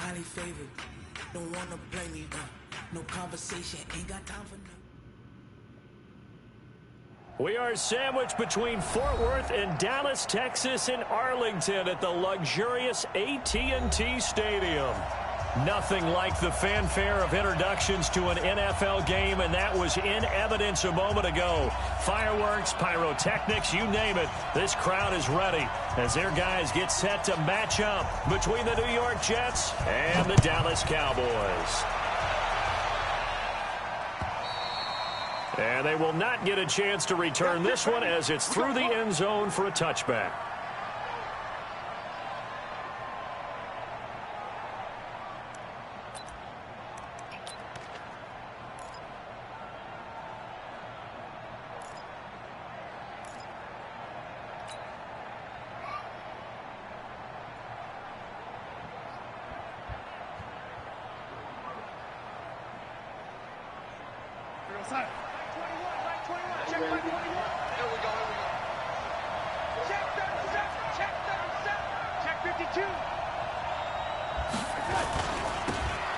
highly favored. Don't wanna blame me, no conversation, ain't got time for no. We are sandwiched between Fort Worth and Dallas, Texas, and Arlington at the luxurious AT&T Stadium. Nothing like the fanfare of introductions to an NFL game, and that was in evidence a moment ago. Fireworks, pyrotechnics, you name it. This crowd is ready as their guys get set to match up between the New York Jets and the Dallas Cowboys. And they will not get a chance to return this one as it's through the end zone for a touchback.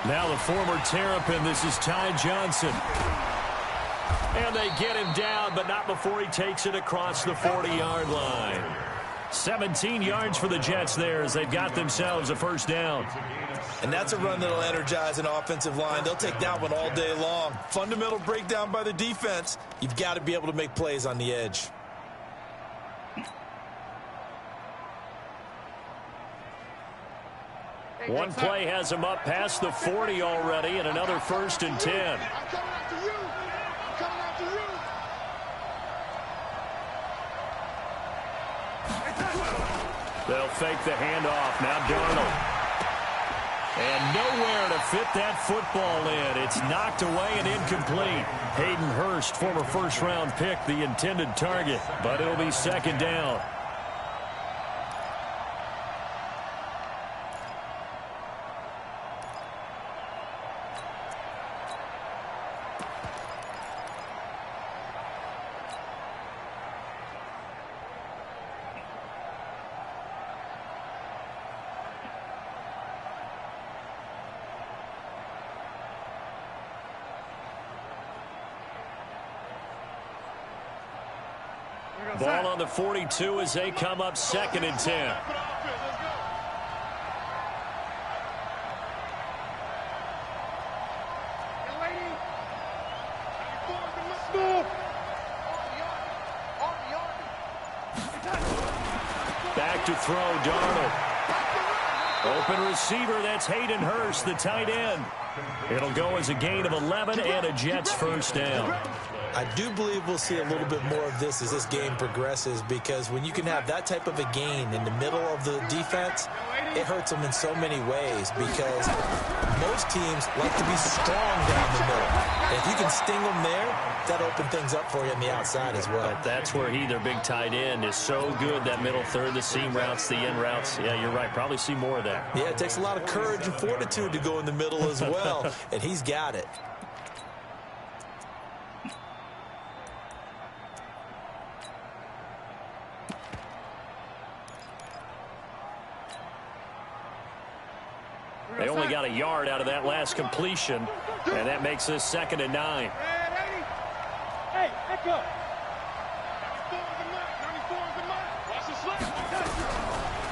Now the former Terrapin, this is Ty Johnson. And they get him down, but not before he takes it across the 40-yard line. 17 yards for the Jets there as they've got themselves a first down. And that's a run that'll energize an offensive line. They'll take that one all day long. Fundamental breakdown by the defense. You've got to be able to make plays on the edge. One play has him up past the 40 already, and another 1st and 10. I'm coming after you. I'm coming after you. They'll fake the handoff. Now Darnold. And nowhere to fit that football in. It's knocked away and incomplete. Hayden Hurst, former first-round pick, the intended target, but it'll be second down. Ball on the 42 as they come up 2nd and 10. Back to throw, Darnold. Open receiver, that's Hayden Hurst, the tight end. It'll go as a gain of 11 and a Jets first down. I do believe we'll see a little bit more of this as this game progresses, because when you can have that type of a gain in the middle of the defense, it hurts them in so many ways, because most teams like to be strong down the middle. And if you can sting them there, that'll open things up for you on the outside as well. But that's where their big tight end, is so good, that middle third, the seam routes, the in routes. Yeah, you're right. Probably see more of that. Yeah, it takes a lot of courage and fortitude to go in the middle as well, and he's got it. They only got a yard out of that last completion, and that makes this 2nd and 9. Hey, back up.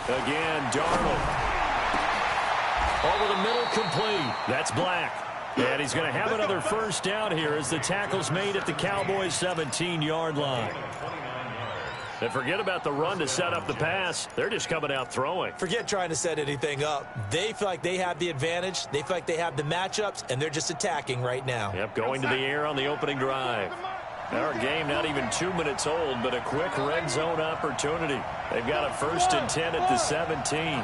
Again, Darnold. Over the middle, complete. That's Black. And he's going to have another first down here as the tackle's made at the Cowboys' 17-yard line. And forget about the run to set up the pass. They're just coming out throwing. Forget trying to set anything up. They feel like they have the advantage. They feel like they have the matchups, and they're just attacking right now. Yep, going to the air on the opening drive. Our game not even 2 minutes old, but a quick red zone opportunity. They've got a 1st and 10 at the 17.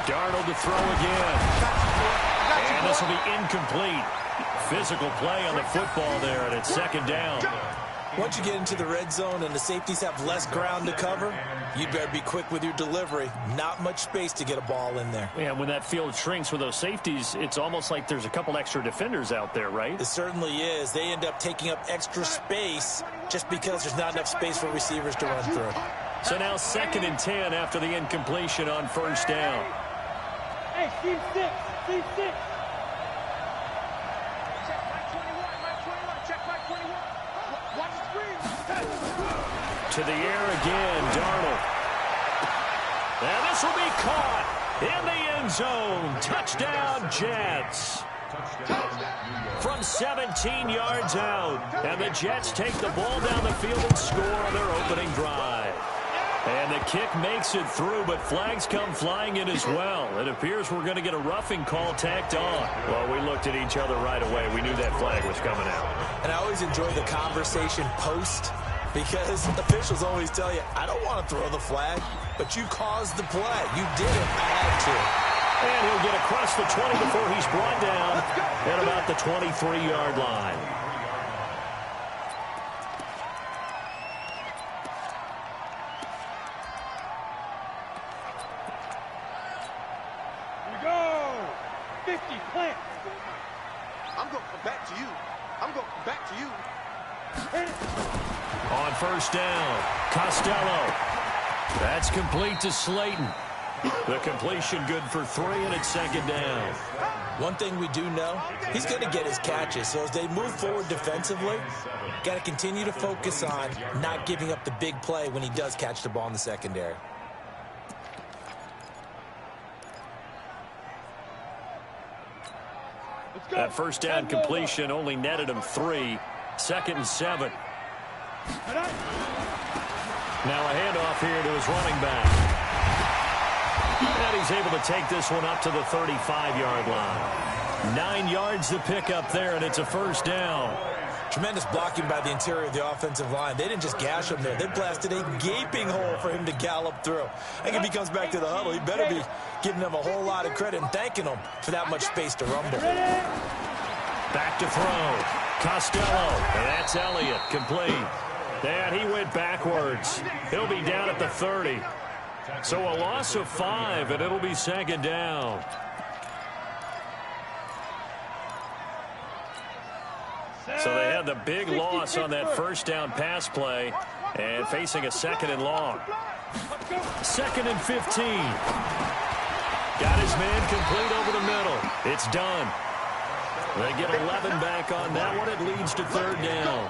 Darnold to throw again. And this will be incomplete. Physical play on the football there, and it's 2nd down. Once you get into the red zone and the safeties have less ground to cover, you'd better be quick with your delivery. Not much space to get a ball in there. Yeah, when that field shrinks with those safeties, it's almost like there's a couple extra defenders out there, right? It certainly is. They end up taking up extra space just because there's not enough space for receivers to run through. So now 2nd and 10 after the incompletion on first down. Hey, team 6. Team 6. To the air again, Darnold. And this will be caught in the end zone. Touchdown, Jets. From 17 yards out. And the Jets take the ball down the field and score on their opening drive. And the kick makes it through, but flags come flying in as well. It appears we're going to get a roughing call tacked on. Well, we looked at each other right away. We knew that flag was coming out. And I always enjoy the conversation post, because officials always tell you, I don't want to throw the flag, but you caused the play. You did it. I had to. And he'll get across the 20 before he's brought down at about the 23-yard line. Here we go. 50, plant. I'm going to come back to you. I'm going to come back to you. Hit it. On first down, Costello. That's complete to Slayton. The completion good for 3, and it's 2nd down. One thing we do know, he's going to get his catches. So as they move forward defensively, got to continue to focus on not giving up the big play when he does catch the ball in the secondary. Let's go. That first down completion only netted him 3. 2nd and 7. Now a handoff here to his running back. And he's able to take this one up to the 35-yard line. 9 yards to pick up there, and it's a first down. Tremendous blocking by the interior of the offensive line. They didn't just gash him there. They blasted a gaping hole for him to gallop through. I think if he comes back to the huddle, he better be giving them a whole lot of credit and thanking them for that much space to rumble. Back to throw. Costello. And that's Elliott. Complete. And he went backwards. He'll be down at the 30. So a loss of 5, and it'll be 2nd down. So they had the big loss on that first down pass play and facing a 2nd and long. 2nd and 15. Got his man complete over the middle. It's done. They get 11 back on that one. It leads to 3rd down.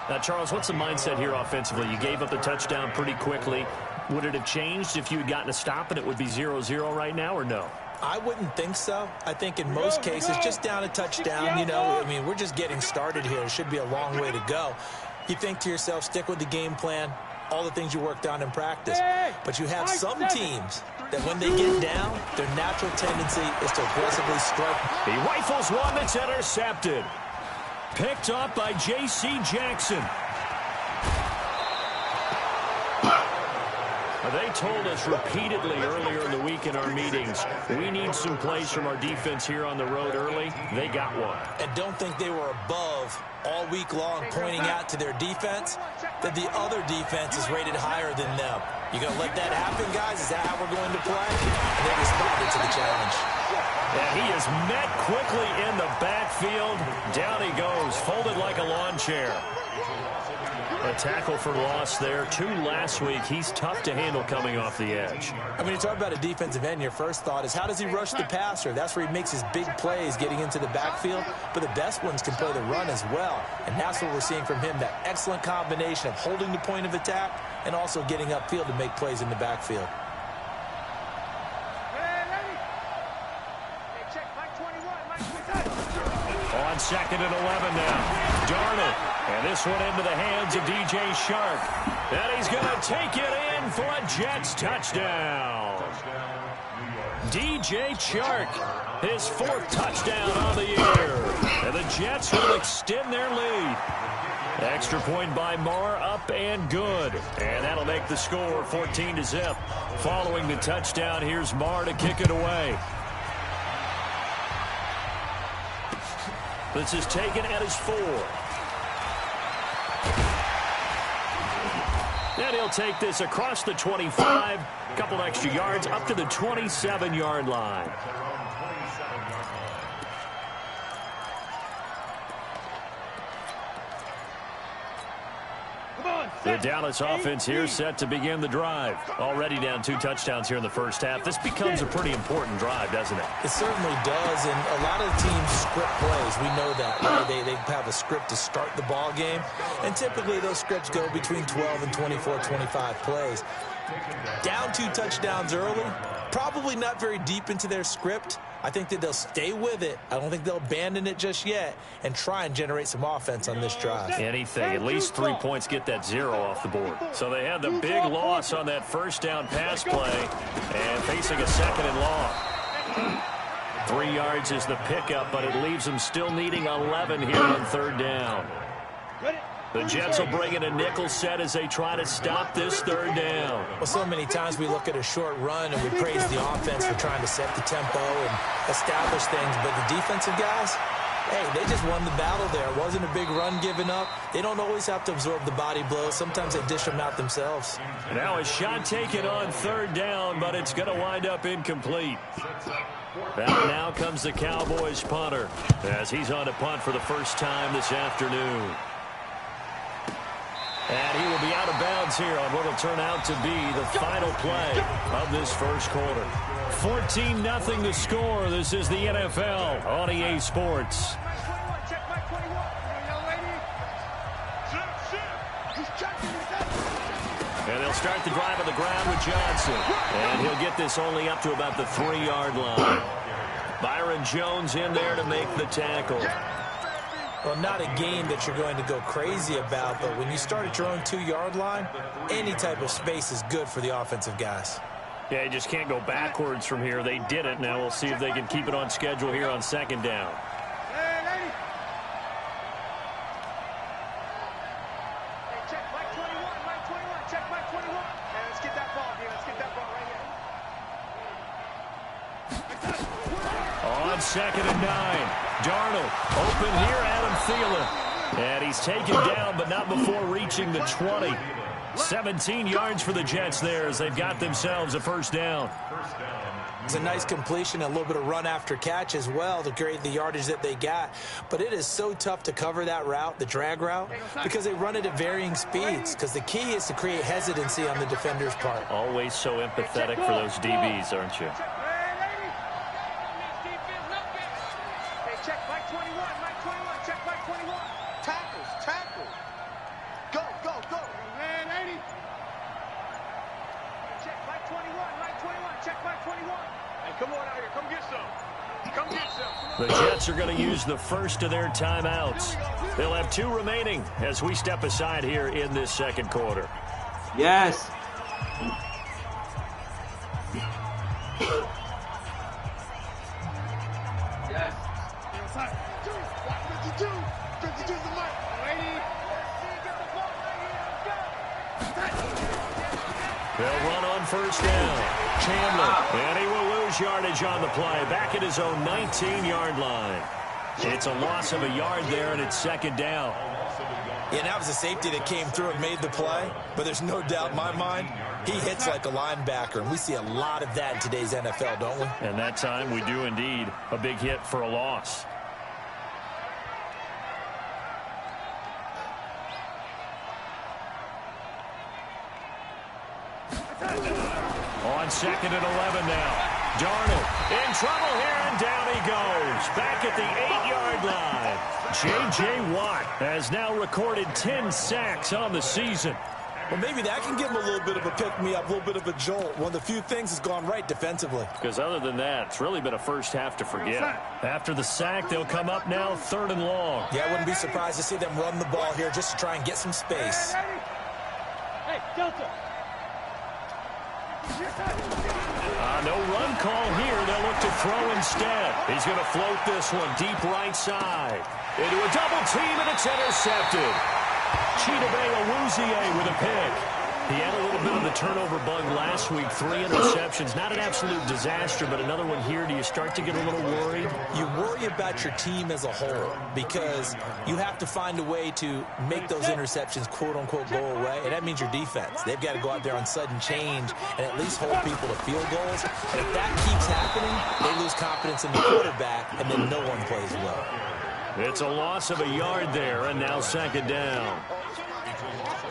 Now, Charles, what's the mindset here offensively? You gave up the touchdown pretty quickly. Would it have changed if you had gotten a stop and it would be 0-0 right now, or no? I wouldn't think so. I think in most cases, just down a touchdown, you know, I mean, we're just getting started here. It should be a long way to go. You think to yourself, stick with the game plan, all the things you worked on in practice. But you have some teams that when they get down, their natural tendency is to aggressively strike. He rifles one that's intercepted. Picked up by J.C. Jackson. They told us repeatedly earlier in the week in our meetings, we need some plays from our defense here on the road early. They got one. And don't think they were above all week long pointing out to their defense that the other defense is rated higher than them. You going to let that happen, guys? Is that how we're going to play? And they responded to the challenge. And he is met quickly in the backfield. Down he goes, folded like a lawn chair. A tackle for loss there. 2 last week. He's tough to handle coming off the edge. I mean, you talk about a defensive end, your first thought is how does he rush the passer? That's where he makes his big plays getting into the backfield. But the best ones can play the run as well. And that's what we're seeing from him, that excellent combination of holding the point of attack and also getting upfield to make plays in the backfield. On 2nd and 11 now. Darnold. And this one into the hands of DJ Shark. And he's going to take it in for a Jets touchdown. DJ Shark, his 4th touchdown on the year. And the Jets will extend their lead. Extra point by Marr, up and good. And that'll make the score 14-0. Following the touchdown, here's Marr to kick it away. This is taken at his 4. And he'll take this across the 25. A couple extra yards up to the 27-yard line. Come on, The Dallas offense here set to begin the drive. Already down 2 touchdowns here in the first half. This becomes a pretty important drive, doesn't it? It certainly does, and a lot of teams script plays. We know that, right? They have a script to start the ball game, and typically those scripts go between 12 and 24, 25 plays. Down 2 touchdowns early, probably not very deep into their script. I think that they'll stay with it. I don't think they'll abandon it just yet and try and generate some offense on this drive. Anything. At least 3 points, get that 0 off the board. So they had the big loss on that first down pass play and facing a 2nd and long. 3 yards is the pickup, but it leaves them still needing 11 here on 3rd down. The Jets will bring in a nickel set as they try to stop this 3rd down. Well, so many times we look at a short run and we praise the offense for trying to set the tempo and establish things, but the defensive guys, hey, they just won the battle there. It wasn't a big run given up. They don't always have to absorb the body blows. Sometimes they dish them out themselves. Now a shot taken on 3rd down, but it's going to wind up incomplete. Out now comes the Cowboys punter as he's on to punt for the first time this afternoon. And he will be out of bounds here on what will turn out to be the final play of this first quarter. 14-0 the score. This is the NFL on EA Sports. And they'll start the drive on the ground with Johnson. And he'll get this only up to about the 3-yard line. Byron Jones in there to make the tackle. Well, not a game that you're going to go crazy about, but when you start at your own 2-yard line, any type of space is good for the offensive guys. Yeah, you just can't go backwards from here. They did it. Now we'll see if they can keep it on schedule here on 2nd down. On 2nd and 9. Darnold open here, Adam Thielen. And he's taken down, but not before reaching the 20. 17 yards for the Jets there as they've got themselves a first down. It's a nice completion, a little bit of run after catch as well to create the yardage that they got. But it is so tough to cover that route, the drag route, because they run it at varying speeds. Because the key is to create hesitancy on the defender's part. Always so empathetic for those DBs, aren't you? The Jets are going to use the first of their timeouts. They'll have 2 remaining as we step aside here in this 2nd quarter. Yes. They'll run on first down. Chandler, and he will lose yardage on the play. Back at his own 19-yard line. It's a loss of a yard there, and it's 2nd down. Yeah, that was a safety that came through and made the play. But there's no doubt in my mind, he hits like a linebacker. And we see a lot of that in today's NFL, don't we? And that time we do indeed. A big hit for a loss. On 2nd and 11 now. Darnold in trouble here, and down he goes. Back at the 8-yard line. J.J. Watt has now recorded 10 sacks on the season. Well, maybe that can give him a little bit of a pick-me-up, a little bit of a jolt. One of the few things that's gone right defensively. Because other than that, it's really been a first half to forget. After the sack, they'll come up now 3rd and long. Yeah, I wouldn't be surprised to see them run the ball here just to try and get some space. Hey, Delta. No run call here. They'll look to throw instead. He's going to float this one deep right side. Into a double team, and it's intercepted. Chidobe Awuzie with a pick. He had a little bit of the turnover bug last week. 3 interceptions. Not an absolute disaster, but another one here. Do you start to get a little worried? You worry about your team as a whole because you have to find a way to make those interceptions, quote-unquote, go away, and that means your defense. They've got to go out there on sudden change and at least hold people to field goals. And if that keeps happening, they lose confidence in the quarterback, and then no one plays well. It's a loss of a yard there, and now 2nd down.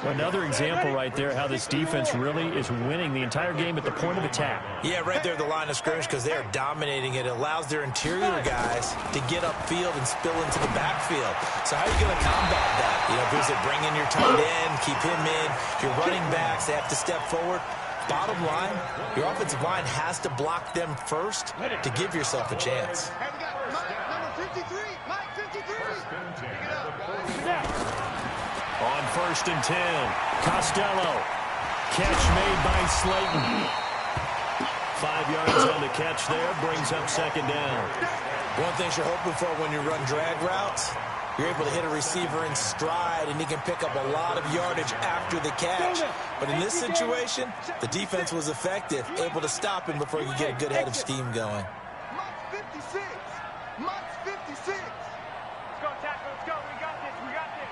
Another example right there how this defense really is winning the entire game at the point of attack. Yeah, right there at the line of scrimmage because they're dominating it. It allows their interior guys to get upfield and spill into the backfield. So how are you going to combat that? You know, because they bring in your tight end, keep him in. Your running backs, they have to step forward. Bottom line, your offensive line has to block them first to give yourself a chance. Hey, we got Mike, number 53. Mike, 53. Pick it up. On 1st and 10, Costello. Catch made by Slayton. 5 yards on the catch there, brings up 2nd down. One thing you're hoping for when you run drag routes, you're able to hit a receiver in stride, and he can pick up a lot of yardage after the catch. But in this situation, the defense was effective, able to stop him before you get a good head of steam going. Mike's 56. Mike's 56. Let's go, tackle. Let's go. We got this. We got this.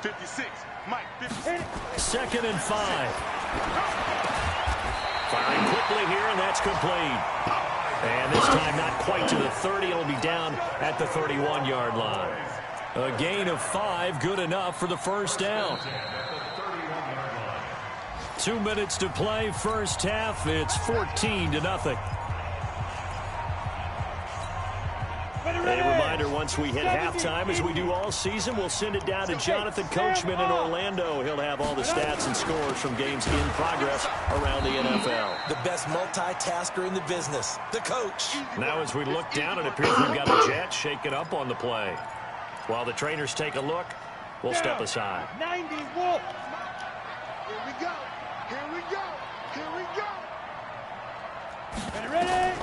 56. Mike, 56. 2nd and 5. Firing quickly here, and that's complete. And this time not quite to the 30. It'll be down at the 31-yard line. A gain of 5, good enough for the 1st down. 2 minutes to play, first half. It's 14-0. A reminder, once we hit halftime, as we do all season, we'll send it down to Jonathan Coachman in Orlando. He'll have all the stats and scores from games in progress around the NFL. The best multitasker in the business, the coach. Now as we look down, it appears we've got the Jets shaking up on the play. While the trainers take a look, we'll step aside. 90 Wolf. Here we go. Here we go. Here we go. Ready?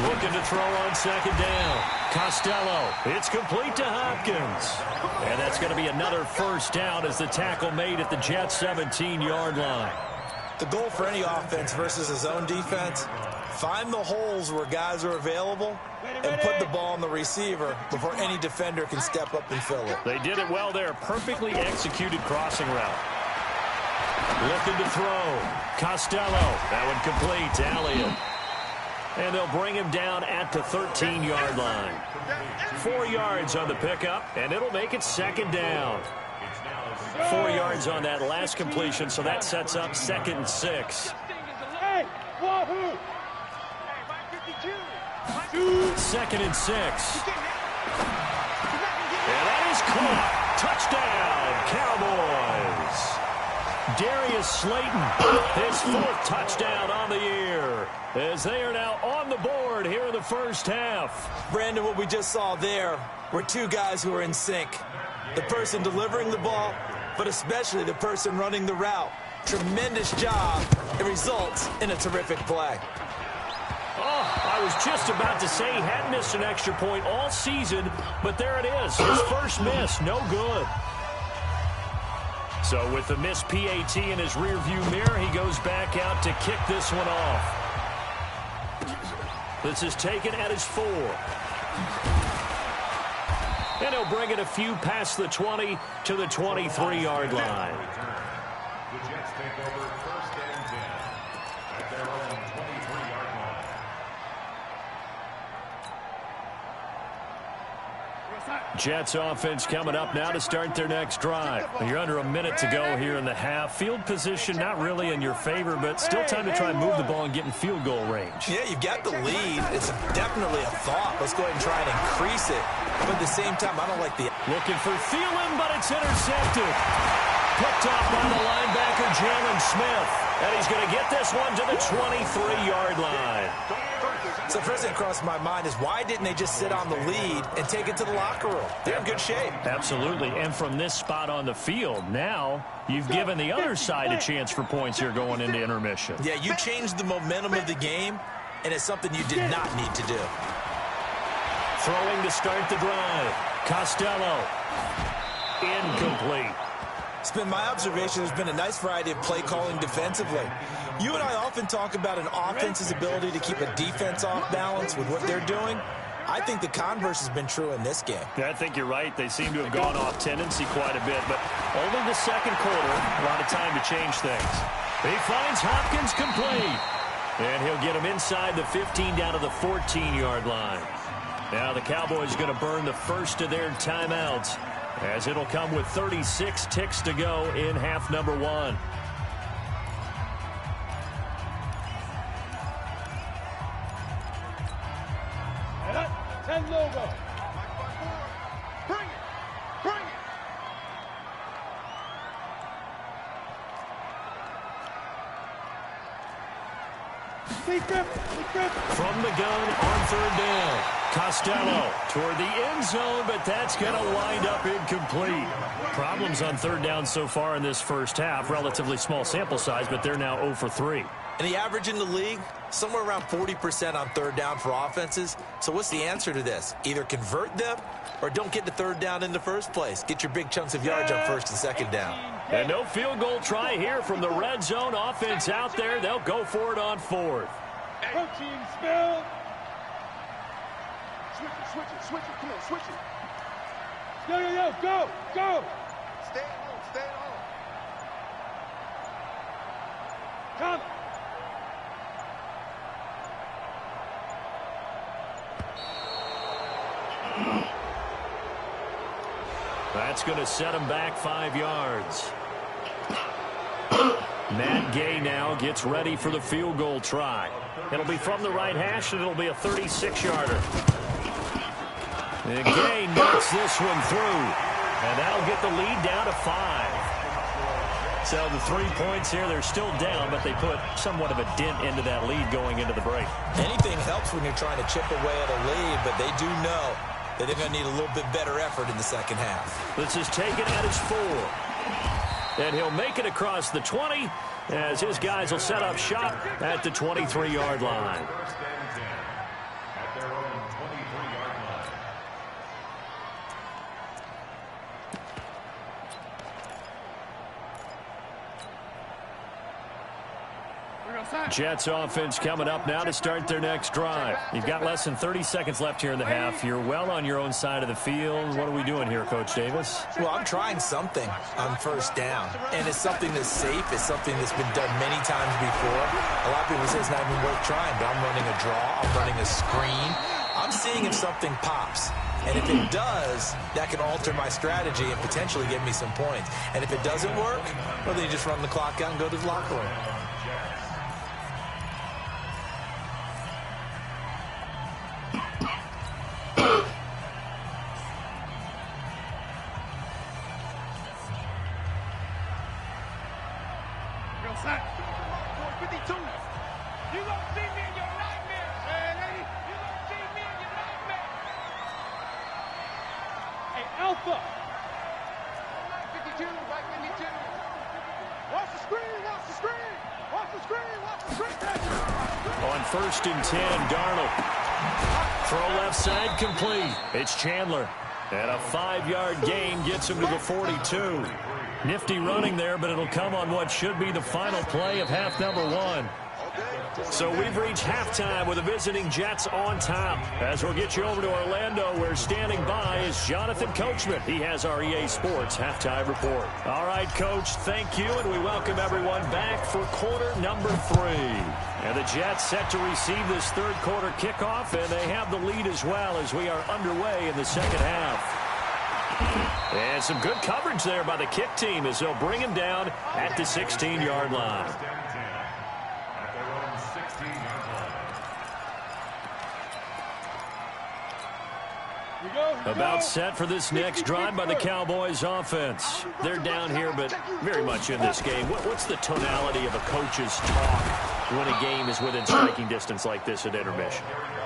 Looking to throw on 2nd down. Costello. It's complete to Hopkins. And that's going to be another 1st down as the tackle made at the Jets' 17-yard line. The goal for any offense versus his own defense, find the holes where guys are available and put the ball on the receiver before any defender can step up and fill it. They did it well there. Perfectly executed crossing route. Looking to throw. Costello. That one complete to Elliott. And they'll bring him down at the 13-yard line. 4 yards on the pickup, and it'll make it 2nd down. 4 yards on that last completion, so that sets up 2nd and 6. Hey, wahoo! Hey, Mike 52. 2nd and 6. And that is caught. Touchdown, Cowboys. Darius Slayton, his 4th touchdown on the year, as they are now on the board here in the first half. Brandon, what we just saw there were 2 guys who are in sync. The person delivering the ball, but especially the person running the route. Tremendous job. It results in a terrific play. Oh, I was just about to say he hadn't missed an extra point all season, but there it is. His first miss, no good. So with the missed PAT in his rearview mirror, he goes back out to kick this one off. This is taken at his 4. And he'll bring it a few past the 20 to the 23-yard line. The Jets take over 1st and 10 at their own 23-yard line. Jets offense coming up now to start their next drive. You're under a minute to go here in the half. Field position not really in your favor, but still time to try and move the ball and get in field goal range. Yeah, you've got the lead. It's definitely a thought. Let's go ahead and try and increase it. But at the same time, I don't like the... Looking for Thielen, but it's intercepted. Picked off by the linebacker, Jalen Smith. And he's going to get this one to the 23-yard line. So first thing crossed my mind is why didn't they just sit on the lead and take it to the locker room? They're in good shape. Absolutely. And from this spot on the field, now you've given the other side a chance for points here going into intermission. Yeah, you changed the momentum of the game, and it's something you did not need to do. Throwing to start the drive. Costello. Incomplete. It's been my observation there's been a nice variety of play calling defensively. You and I often talk about an offense's ability to keep a defense off balance with what they're doing. I think the converse has been true in this game. Yeah, I think you're right. They seem to have gone off tendency quite a bit, but only the second quarter, a lot of time to change things. He finds Hopkins complete, and he'll get him inside the 15 down to the 14-yard line. Now the Cowboys going to burn the first of their timeouts. as it'll come with 36 ticks to go in half number one. Logo. Bring it. Bring it. From the gun on third down. Costello toward the end zone, but that's going to wind up incomplete. Problems on third down so far in this first half. Relatively small sample size, but they're now 0 for 3. And the average in the league, somewhere around 40% on third down for offenses. So what's the answer to this? Either convert them or don't get to third down in the first place. Get your big chunks of yards on first and second down. And no field goal try here from the red zone offense out there. They'll go for it on fourth. Go team, spill. Switch it. Come on, switch it. Yo, go. Stay at home. Come. That's going to set him back 5 yards. Matt Gay now gets ready for the field goal try. It'll be from the right hash, and it'll be a 36-yarder. And Gay knocks this one through, and that'll get the lead down to 5. So the 3 points here, they're still down, but they put somewhat of a dent into that lead going into the break. Anything helps when you're trying to chip away at a lead, but they do know that they're going to need a little bit better effort in the second half. This is taken at his 4. And he'll make it across the 20 as his guys will set up shop at the 23-yard line. First and 10 at their own 23-yard line. Jets offense coming up now to start their next drive. You've got less than 30 seconds left here in the half. You're well on your own side of the field. What are we doing here, Coach Davis? Well, I'm trying something on first down, and it's something that's safe. It's something that's been done many times before. A lot of people say it's not even worth trying, but I'm running a draw. I'm running a screen. I'm seeing if something pops. And if it does, that can alter my strategy and potentially give me some points. And if it doesn't work, well, then you just run the clock out and go to the locker room. On first and 10, Darnold. Throw left side complete. It's Chandler. And a 5-yard gain gets him to the 42. Nifty running there, but it'll come on what should be the final play of half number 1. So we've reached halftime with the visiting Jets on top. As we'll get you over to Orlando, where standing by is Jonathan Coachman. He has our EA Sports halftime report. All right, Coach, thank you, and we welcome everyone back for quarter number 3. And the Jets set to receive this third quarter kickoff, and they have the lead as well as we are underway in the second half. And some good coverage there by the kick team as they'll bring him down at the 16-yard line. About set for this next drive by the Cowboys offense. They're down here, but very much in this game. What's the tonality of a coach's talk when a game is within striking distance like this at intermission?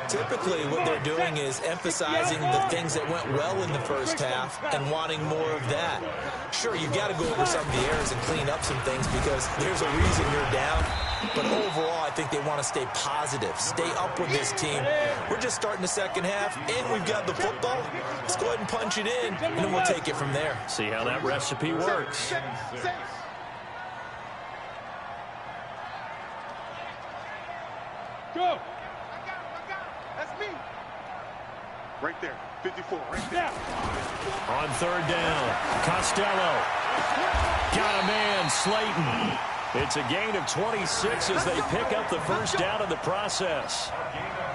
Typically, what they're doing is emphasizing the things that went well in the first half and wanting more of that. Sure, you've got to go over some of the errors and clean up some things because there's a reason you're down. But overall, I think they want to stay positive, stay up with this team. We're just starting the second half, and we've got the football. Let's go ahead and punch it in, and then we'll take it from there. See how that recipe works. Go. That's me. Right there. 54, right there. On third down, Costello. Got a man, Slayton. It's a gain of 26 as they pick up the first down in the process.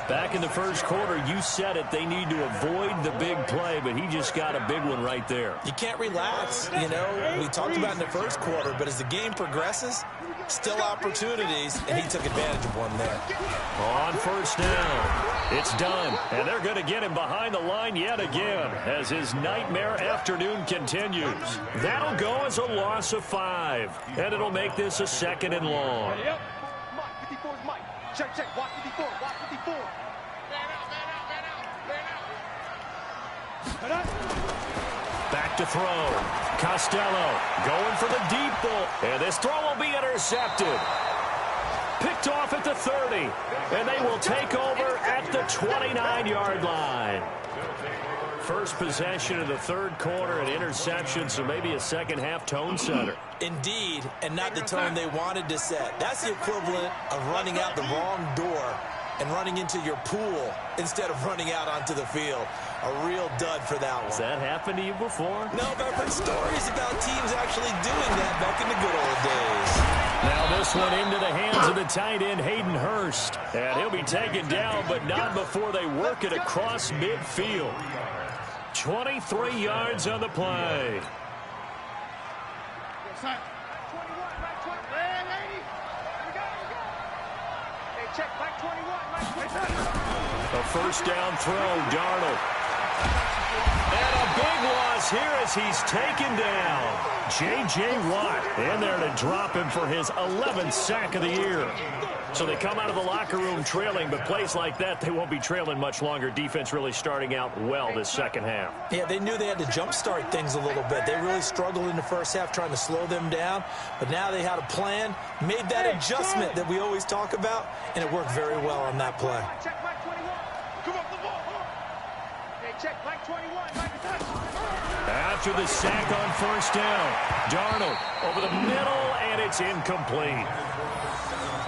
Back in the first quarter, you said it, they need to avoid the big play, but he just got a big one right there. You can't relax. You know, we talked about in the first quarter, but as the game progresses, still opportunities, and he took advantage of one there. On first down, it's done, and they're going to get him behind the line yet again as his nightmare afternoon continues. That'll go as a loss of 5, and it'll make this a 2nd and long. Yep. Mike, 54 is Mike. Check. Watch 54. Watch 54. Man out. Back to throw. Costello going for the deep ball. And this throw will be intercepted. Picked off at the 30. And they will take over at the 29-yard line. First possession of the third quarter, an interception, so maybe a second-half tone setter. Indeed, and not the tone they wanted to set. That's the equivalent of running out the wrong door and running into your pool instead of running out onto the field. A real dud for that one. Has that happened to you before? No, but I've heard stories about teams actually doing that back in the good old days. Now this one into the hands of the tight end, Hayden Hurst. And he'll be taken down, but not before they work it across midfield. 23 yards on the play. A first down throw, Darnold. And a big loss here as he's taken down. J.J. Watt in there to drop him for his 11th sack of the year. So they come out of the locker room trailing, but plays like that, they won't be trailing much longer. Defense really starting out well this second half. Yeah, they knew they had to jumpstart things a little bit. They really struggled in the first half trying to slow them down, but now they had a plan, made that adjustment that we always talk about, and it worked very well on that play. Check Mike 21. Come on. Hey, check Mike 21. After the sack on first down, Darnold over the middle, and it's incomplete.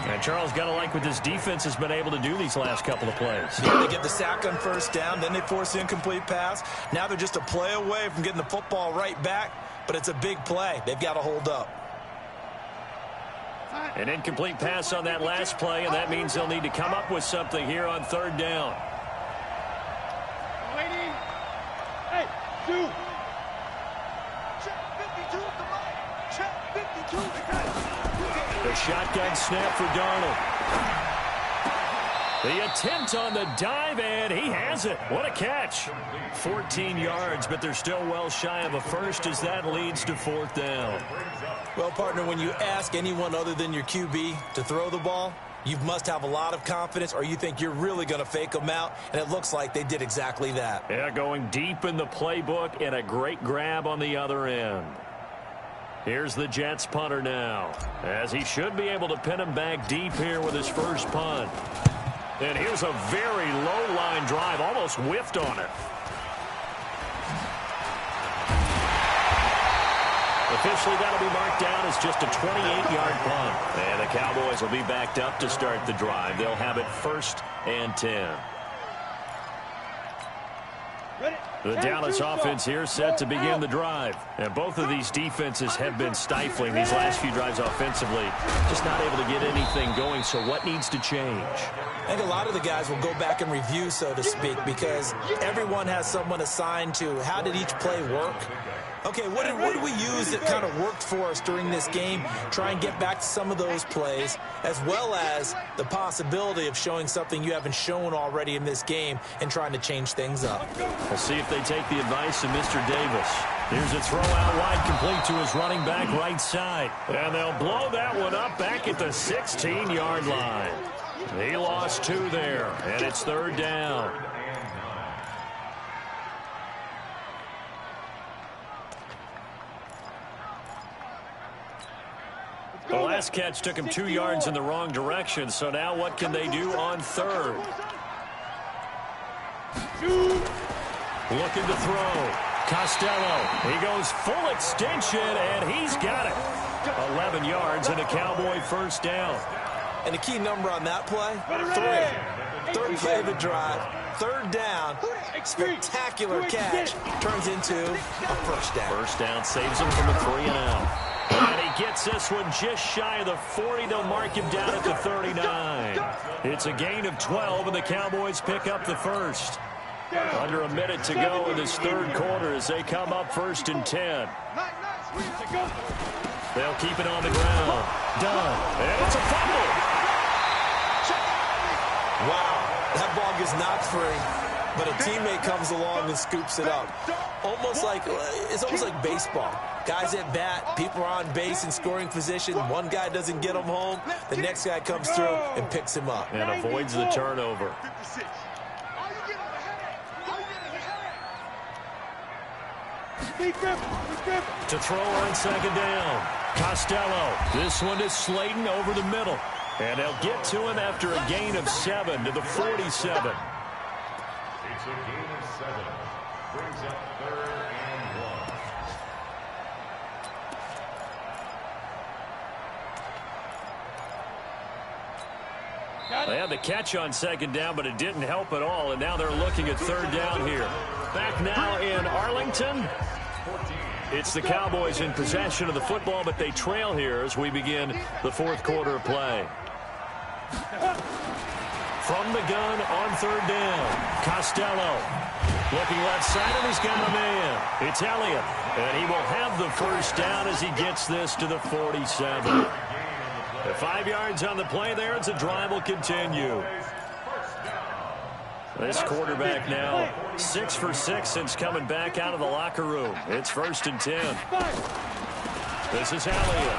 And Charles, got to like what this defense has been able to do these last couple of plays. Yeah, they get the sack on first down, then they force the incomplete pass. Now they're just a play away from getting the football right back, but it's a big play. They've got to hold up. An incomplete pass on that last play, and that means they'll need to come up with something here on third down. Waiting. Hey, two. Check 52 at the right. Check 52 at the right. The shotgun snap for Darnold. The attempt on the dive, and he has it. What a catch. 14 yards, but they're still well shy of a first as that leads to fourth down. Well, partner, when you ask anyone other than your QB to throw the ball, you must have a lot of confidence, or you think you're really going to fake them out, and it looks like they did exactly that. Yeah, going deep in the playbook and a great grab on the other end. Here's the Jets punter now, as he should be able to pin him back deep here with his first punt. And here's a very low-line drive, almost whiffed on it. Officially, that'll be marked down as just a 28-yard punt. And the Cowboys will be backed up to start the drive. They'll have it 1st and 10. The Dallas offense here set to begin the drive. And both of these defenses have been stifling these last few drives offensively. Just not able to get anything going, so what needs to change? I think a lot of the guys will go back and review, so to speak, because everyone has someone assigned to how did each play work. Okay, what did we use that kind of worked for us during this game? Try and get back to some of those plays, as well as the possibility of showing something you haven't shown already in this game and trying to change things up. We'll see if they take the advice of Mr. Davis. Here's a throw out wide, complete to his running back right side. And they'll blow that one up back at the 16-yard line. He lost 2 there, and it's third down. The last catch took him 2 yards in the wrong direction, so now what can they do on third? Looking to throw. Costello, he goes full extension, and he's got it. 11 yards and a Cowboy first down. And the key number on that play, 3. Third play of the drive, third down, spectacular catch, turns into a first down. First down saves him from a 3 and out. And he gets gets this one just shy of the 40. They'll mark him down at the 39. It's a gain of 12, and the Cowboys pick up the first. Under a minute to go in this third quarter as they come up 1st and 10. They'll keep it on the ground. Done. And it's a fumble. Wow, that ball gets knocked free, but a teammate comes along and scoops it up. It's almost like baseball. Guys at bat, people are on base in scoring position. One guy doesn't get him home. The next guy comes through and picks him up. And avoids the turnover. To throw on 2nd down. Costello. This one is Slayton over the middle. And they'll get to him after a gain of 7 to the 47. It's a gain of 7. Brings up 3rd and 1. They had the catch on 2nd down, but it didn't help at all, and now they're looking at 3rd down here. Back now in Arlington. It's the Cowboys in possession of the football, but they trail here as we begin the 4th quarter of play. From the gun on 3rd down. Costello looking left side, and he's got a man. It's Elliott, and he will have the first down as he gets this to the 47. 5 yards on the play there as the drive will continue. This quarterback now 6 for 6 since coming back out of the locker room. It's 1st and 10. This is Elliott.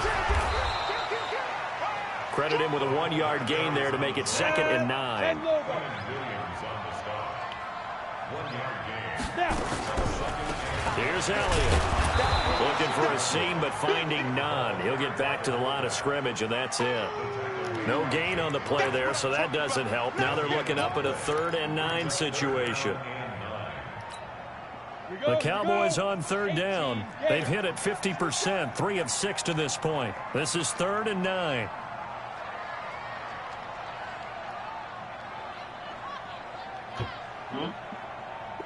Credit him with a 1-yard gain there to make it 2nd and 9. Here's Elliott. Looking for a seam, but finding none. He'll get back to the line of scrimmage, and that's it. No gain on the play there, so that doesn't help. Now they're looking up at a 3rd and 9 situation. The Cowboys on 3rd down. They've hit it 50%, 3 of 6 to this point. This is 3rd and 9.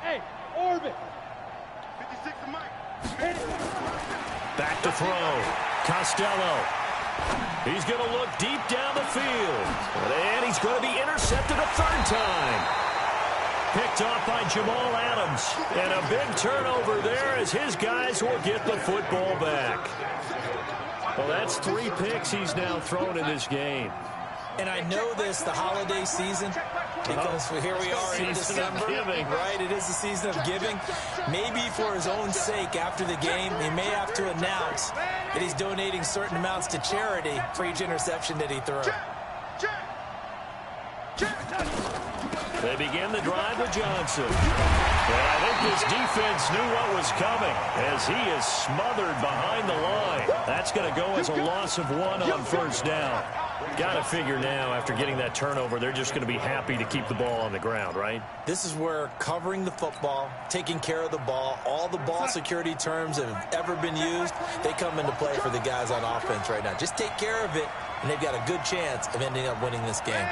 Hey, Orbit. Back to throw. Costello. He's going to look deep down the field. And he's going to be intercepted a 3rd time. Picked off by Jamal Adams. And a big turnover there as his guys will get the football back. Well, that's 3 picks he's now thrown in this game. And I know this, the holiday season, because here we are in December, right? It is the season of giving. Maybe for his own sake, after the game, he may have to announce that he's donating certain amounts to charity for each interception that he throws. They begin the drive with Johnson. And I think this defense knew what was coming as he is smothered behind the line. That's going to go as a loss of 1 on 1st down. Got to figure now, after getting that turnover, they're just going to be happy to keep the ball on the ground, right? This is where covering the football, taking care of the ball, all the ball security terms that have ever been used, they come into play for the guys on offense right now. Just take care of it, and they've got a good chance of ending up winning this game.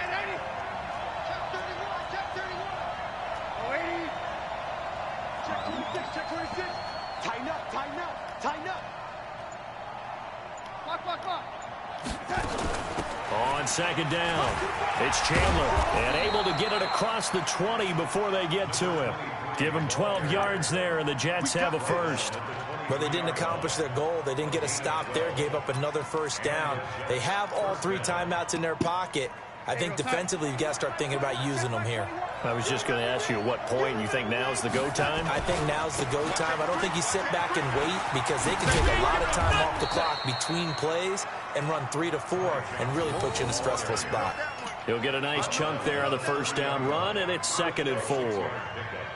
Tighten up, tighten up, tighten up. Block. On 2nd down, it's Chandler, and able to get it across the 20 before they get to him. Give him 12 yards there, and the Jets have a first. But they didn't accomplish their goal. They didn't get a stop there, gave up another 1st down. They have all 3 timeouts in their pocket. I think defensively, you've got to start thinking about using them here. I was just going to ask you at what point you think now's the go time? I think now's the go time. I don't think you sit back and wait because they can take a lot of time off the clock between plays and run 3 to 4 and really put you in a stressful spot. He'll get a nice chunk there on the 1st down run, and it's 2nd and 4.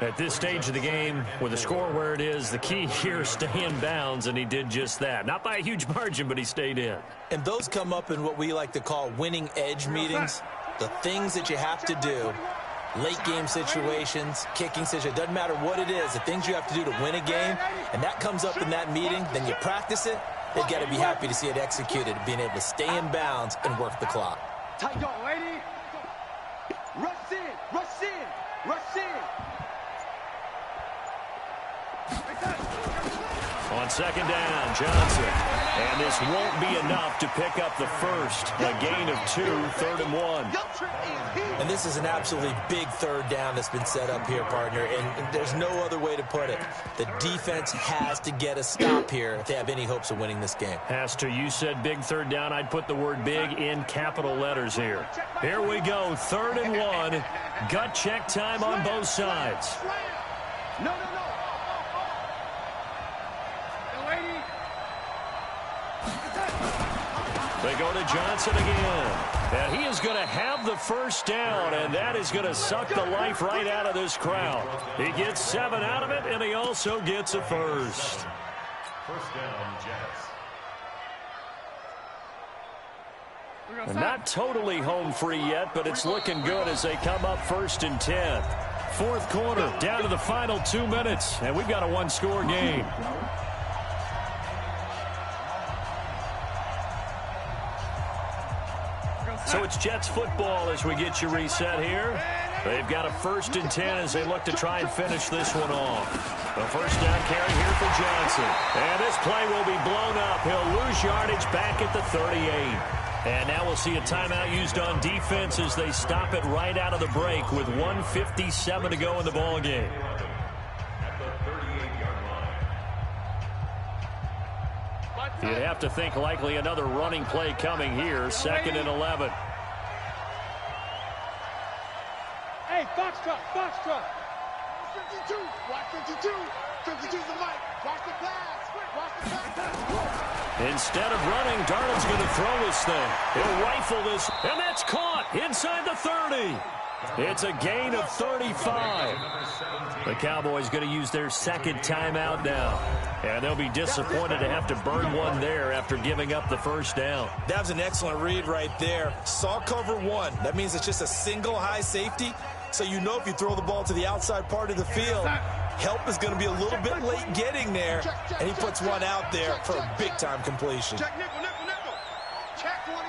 At this stage of the game, with the score where it is, the key here is stay in bounds, and he did just that. Not by a huge margin, but he stayed in. And those come up in what we like to call winning edge meetings. The things that you have to do, late game situations, kicking situations, doesn't matter what it is, the things you have to do to win a game, and that comes up in that meeting, then you practice it, they've got to be happy to see it executed, being able to stay in bounds and work the clock. Tight go, lady. Rush in, rush in, rush in. On second down, Johnson. And this won't be enough to pick up the first. A gain of 2, 3rd and 1. And this is an absolutely big third down that's been set up here, partner. And there's no other way to put it. The defense has to get a stop here if they have any hopes of winning this game. Has to. You said big third down. I'd put the word big in capital letters here. Here we go. 3rd and 1. Gut check time on both sides. No. They go to Johnson again. And he is going to have the first down, and that is going to suck the life right out of this crowd. He gets 7 out of it, and he also gets a first. First down, Jets. And not totally home free yet, but it's looking good as they come up 1st and 10. 4th quarter, down to the final 2 minutes, and we've got a one-score game. So it's Jets football as we get you reset here. They've got a 1st and 10 as they look to try and finish this one off. The first down carry here for Johnson. And this play will be blown up. He'll lose yardage back at the 38. And now we'll see a timeout used on defense as they stop it right out of the break with 1:57 to go in the ballgame. At the 38-yard line. You'd have to think likely another running play coming here. 2nd and 11. Hey, Foxtrot. 52. Watch 52. 52's the mic. Watch the pass. Instead of running, Darnold's going to throw this thing. He'll rifle this, and that's caught inside the 30. It's a gain of 35. The Cowboys going to use their 2nd timeout now. And they'll be disappointed to have to burn one there after giving up the first down. That was an excellent read right there. Saw cover 1. That means it's just a single high safety. So you know if you throw the ball to the outside part of the field, help is going to be a little bit late getting there. And he puts one out there for a big-time completion. Check nickel. Check 24.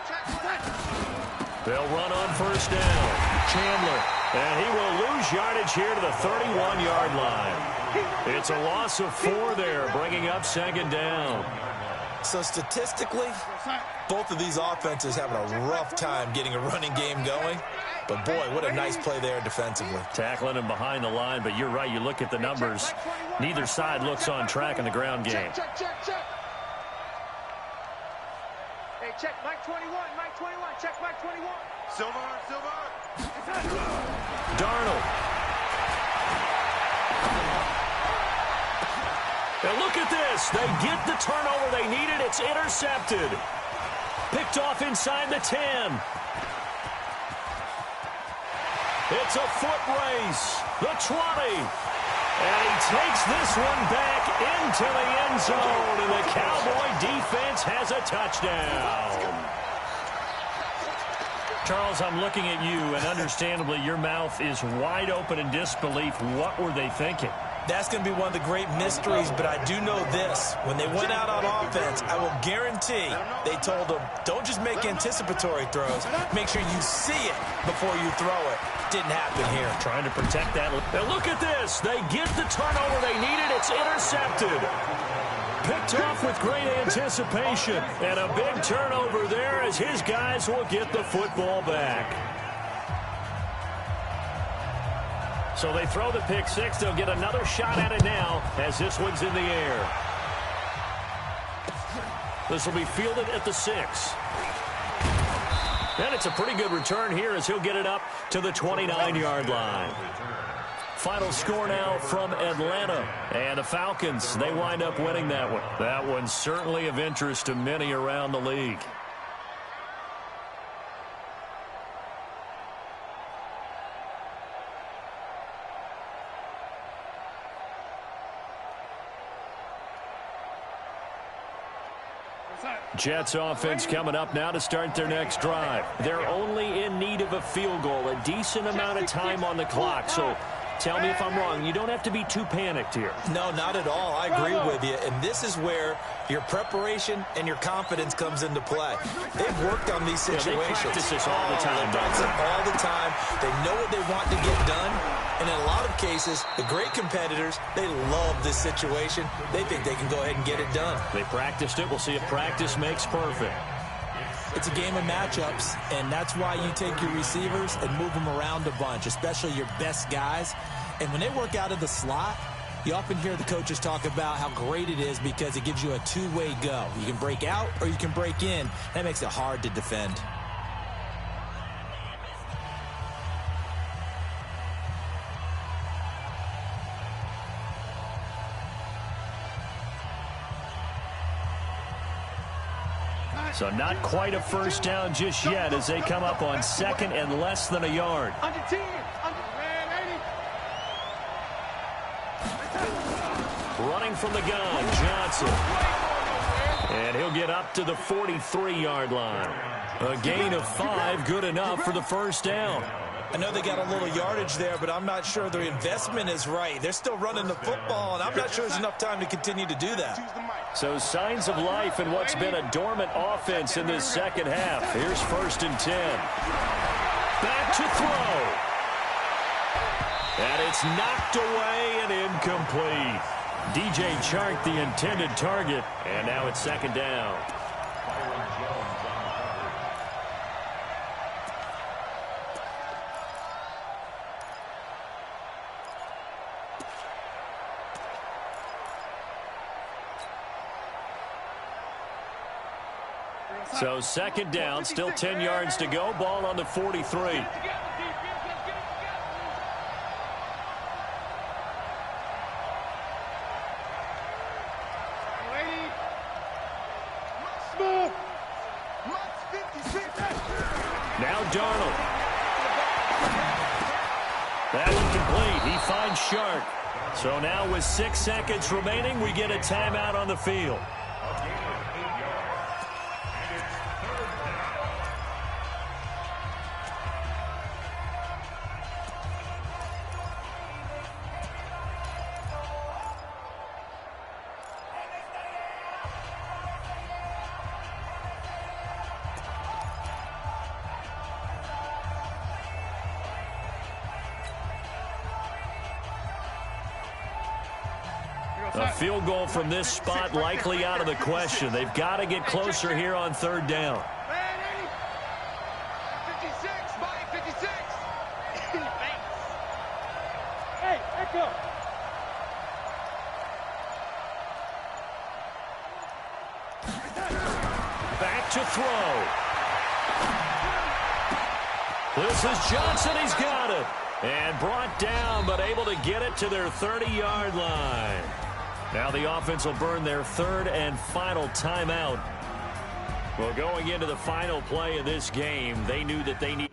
Check 24. They'll run on first down. Chandler. And he will lose yardage here to the 31-yard line. It's a loss of 4 there, bringing up 2nd down. So statistically, both of these offenses having a rough time getting a running game going. But, boy, what a nice play there defensively. Tackling him behind the line, but you're right. You look at the numbers. Neither side looks on track in the ground game. Check. Hey, check Mike 21. Check Mike 21. Silver. Darnold. And look at this. They get the turnover they needed. It's intercepted. Picked off inside the 10. It's a foot race. The 20. And he takes this one back into the end zone. And the Cowboy defense has a touchdown. Charles, I'm looking at you, and understandably your mouth is wide open in disbelief. What were they thinking? That's going to be one of the great mysteries, but I do know this. When they went out on offense, I will guarantee they told them, don't just make anticipatory throws. Make sure you see it before you throw it. Didn't happen here. Trying to protect that. Now look at this. They get the turnover they needed. It's intercepted. Picked off with great anticipation. And a big turnover there as his guys will get the football back. So they throw the pick six. They'll get another shot at it now as this one's in the air. This will be fielded at the 6. And it's a pretty good return here as he'll get it up to the 29-yard line. Final score now from Atlanta. And the Falcons, they wind up winning that one. That one's certainly of interest to many around the league. Jets offense coming up now to start their next drive. They're only in need of a field goal, a decent amount of time on the clock. So tell me if I'm wrong. You don't have to be too panicked here. No, not at all. I agree with you. And this is where your preparation and your confidence comes into play. They've worked on these situations. They practice this all the time. They practice it all the time. They know what they want to get done. And in a lot of cases, the great competitors, they love this situation. They think they can go ahead and get it done. They practiced it. We'll see if practice makes perfect. It's a game of matchups, and that's why you take your receivers and move them around a bunch, especially your best guys. And when they work out of the slot, you often hear the coaches talk about how great it is because it gives you a two-way go. You can break out or you can break in. That makes it hard to defend. So not quite a first down just yet as they come up on second and less than a yard. Under 10. Under 80. Running from the gun, Johnson. And he'll get up to the 43-yard line. A gain of 5, good enough for the first down. I know they got a little yardage there, but I'm not sure their investment is right. They're still running the football, and I'm not sure there's enough time to continue to do that. So signs of life in what's been a dormant offense in this second half. Here's 1st and 10. Back to throw. And it's knocked away and incomplete. DJ Chark, the intended target, and now it's 2nd down. So 2nd down, still 10 yards to go. Ball on the 43. Now Darnold. That one complete. He finds Shark. So now with 6 seconds remaining, we get a timeout on the field. A field goal from this spot likely out of the question. They've got to get closer here on 3rd down. 56, Mike, 56. Hey, Echo. Back to throw. This is Johnson. He's got it. And brought down, but able to get it to their 30-yard line. Now the offense will burn their 3rd and final timeout. Well, going into the final play of this game, they knew that they need